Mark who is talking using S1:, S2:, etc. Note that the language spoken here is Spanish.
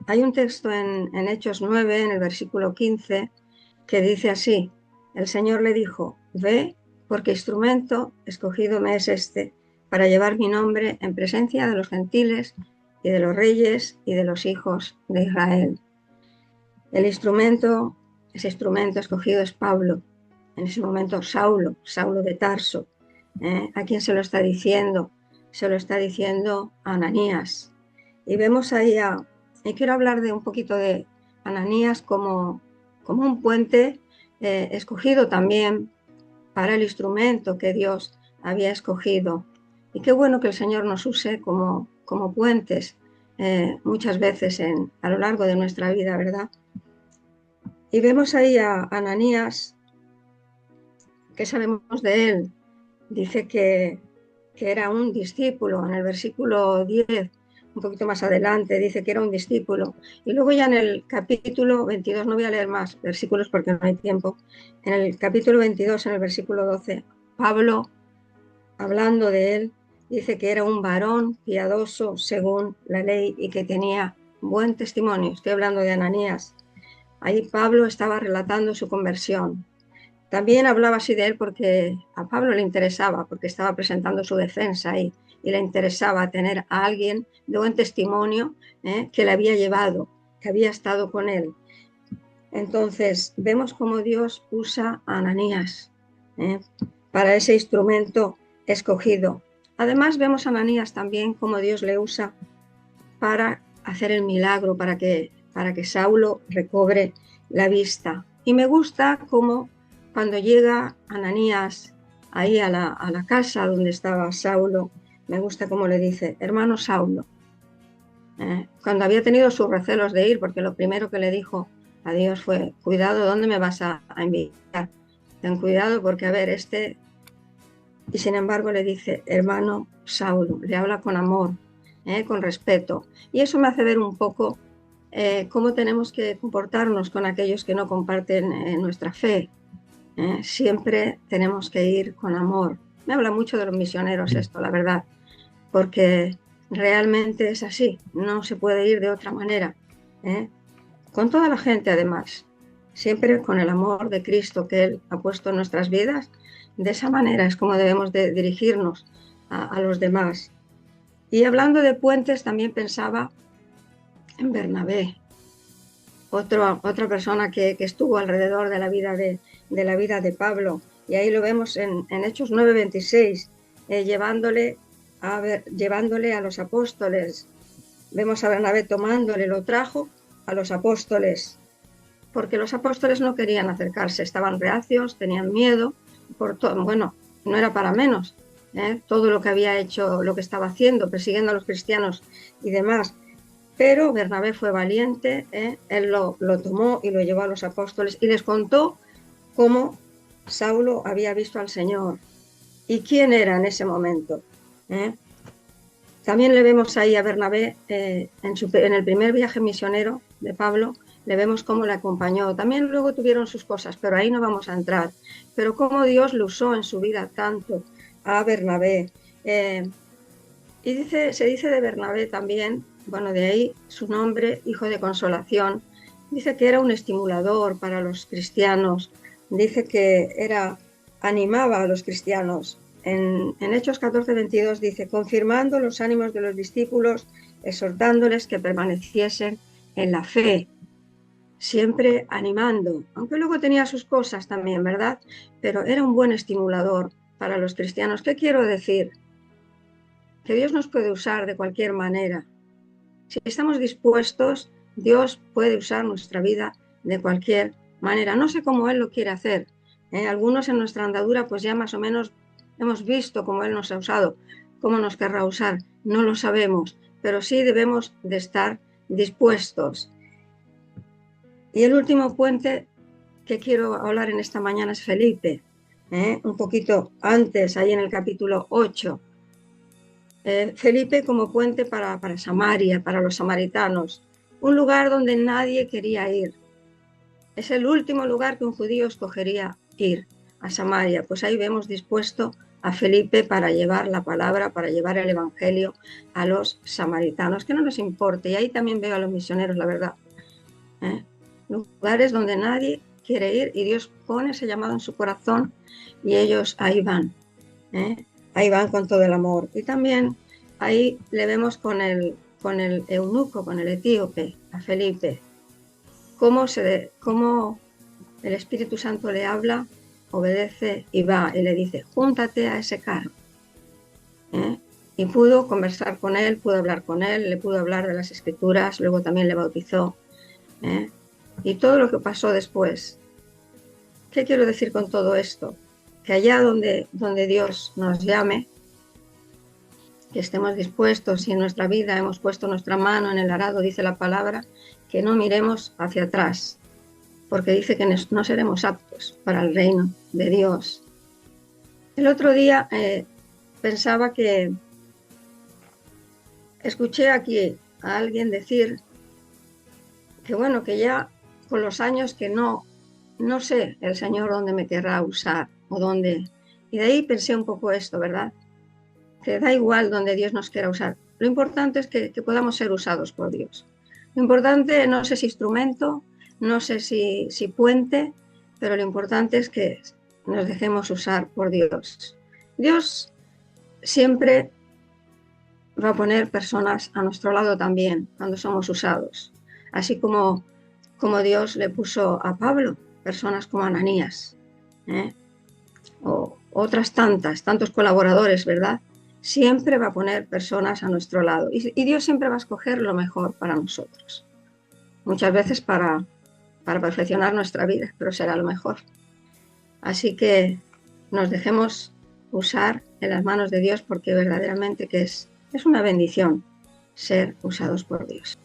S1: Hay un texto en Hechos 9, en el versículo 15, que dice así: el Señor le dijo, ve, porque instrumento escogido me es este, para llevar mi nombre en presencia de los gentiles y de los reyes y de los hijos de Israel. Ese instrumento escogido es Pablo, en ese momento Saulo de Tarso. ¿A quién se lo está diciendo? Se lo está diciendo a Ananías. Y vemos ahí y quiero hablar de un poquito de Ananías como un puente escogido también para el instrumento que Dios había escogido. Y qué bueno que el Señor nos use como puentes muchas veces a lo largo de nuestra vida, ¿verdad? Y vemos ahí a Ananías. ¿Qué sabemos de él? Dice que era un discípulo. En el versículo 10, un poquito más adelante, dice que era un discípulo. Y luego ya en el capítulo 22, no voy a leer más versículos porque no hay tiempo, en el capítulo 22, en el versículo 12, Pablo, hablando de él, dice que era un varón piadoso según la ley y que tenía buen testimonio. Estoy hablando de Ananías. Ahí Pablo estaba relatando su conversión. También hablaba así de él porque a Pablo le interesaba, porque estaba presentando su defensa y le interesaba tener a alguien de buen testimonio que le había llevado, que había estado con él. Entonces, vemos cómo Dios usa a Ananías para ese instrumento escogido. Además, vemos a Ananías también cómo Dios le usa para hacer el milagro, para que Saulo recobre la vista. Y me gusta cómo cuando llega Ananías ahí a la casa donde estaba Saulo, me gusta cómo le dice, hermano Saulo. Cuando había tenido sus recelos de ir, porque lo primero que le dijo a Dios fue, cuidado, ¿dónde me vas a enviar? Ten cuidado porque, a ver, Y sin embargo le dice, hermano Saulo, le habla con amor, con respeto. Y eso me hace ver un poco cómo tenemos que comportarnos con aquellos que no comparten nuestra fe. Siempre tenemos que ir con amor. Me habla mucho de los misioneros esto, la verdad, porque realmente es así, no se puede ir de otra manera. Con toda la gente, además, siempre con el amor de Cristo que Él ha puesto en nuestras vidas. De esa manera es como debemos de dirigirnos a los demás. Y hablando de puentes, también pensaba en Bernabé, otra persona que estuvo alrededor de la vida de Pablo. Y ahí lo vemos en Hechos 9:26, llevándole a los apóstoles. Vemos a Bernabé tomándole, lo trajo a los apóstoles, porque los apóstoles no querían acercarse, estaban reacios, tenían miedo, bueno, no era para menos, todo lo que había hecho, lo que estaba haciendo, persiguiendo a los cristianos y demás. Pero Bernabé fue valiente, él lo tomó y lo llevó a los apóstoles y les contó cómo Saulo había visto al Señor y quién era en ese momento. También le vemos ahí a Bernabé en el primer viaje misionero de Pablo, le vemos cómo le acompañó. También luego tuvieron sus cosas, pero ahí no vamos a entrar. Pero cómo Dios lo usó en su vida tanto a Bernabé. Y se dice de Bernabé también, bueno, de ahí su nombre, hijo de consolación. Dice que era un estimulador para los cristianos. Dice que animaba a los cristianos. En Hechos 14:22 dice, confirmando los ánimos de los discípulos, exhortándoles que permaneciesen en la fe, siempre animando, aunque luego tenía sus cosas también, ¿verdad? Pero era un buen estimulador para los cristianos. ¿Qué quiero decir? Que Dios nos puede usar de cualquier manera. Si estamos dispuestos, Dios puede usar nuestra vida de cualquier manera. No sé cómo Él lo quiere hacer. Algunos en nuestra andadura pues ya más o menos hemos visto cómo Él nos ha usado, cómo nos querrá usar. No lo sabemos, pero sí debemos de estar dispuestos. Y el último puente que quiero hablar en esta mañana es Felipe. Un poquito antes, ahí en el capítulo 8. Felipe como puente para Samaria, para los samaritanos, un lugar donde nadie quería ir. Es el último lugar que un judío escogería ir, a Samaria. Pues ahí vemos dispuesto a Felipe para llevar la palabra, para llevar el evangelio a los samaritanos, que no nos importe. Y ahí también veo a los misioneros, la verdad. Lugares donde nadie quiere ir y Dios pone ese llamado en su corazón y ellos ahí van. Ahí van con todo el amor. Y también ahí le vemos con el eunuco, con el etíope, a Felipe, cómo el Espíritu Santo le habla, obedece y va y le dice, júntate a ese carro. Y pudo conversar con él, pudo hablar con él, le pudo hablar de las Escrituras, luego también le bautizó. Y todo lo que pasó después. ¿Qué quiero decir con todo esto? Que allá donde Dios nos llame, que estemos dispuestos, si en nuestra vida hemos puesto nuestra mano en el arado, dice la palabra, que no miremos hacia atrás, porque dice que no seremos aptos para el reino de Dios. El otro día pensaba que escuché aquí a alguien decir que bueno, que ya con los años que no sé el Señor dónde me querrá usar o dónde. Y de ahí pensé un poco esto, ¿verdad? Que da igual donde Dios nos quiera usar. Lo importante es que podamos ser usados por Dios. Lo importante, no sé si instrumento, no sé si puente, pero lo importante es que nos dejemos usar por Dios. Dios siempre va a poner personas a nuestro lado también cuando somos usados. Así como Dios le puso a Pablo personas como Ananías, o otras tantos colaboradores, ¿verdad? Siempre va a poner personas a nuestro lado y Dios siempre va a escoger lo mejor para nosotros. Muchas veces para perfeccionar nuestra vida, pero será lo mejor. Así que nos dejemos usar en las manos de Dios porque verdaderamente que es una bendición ser usados por Dios.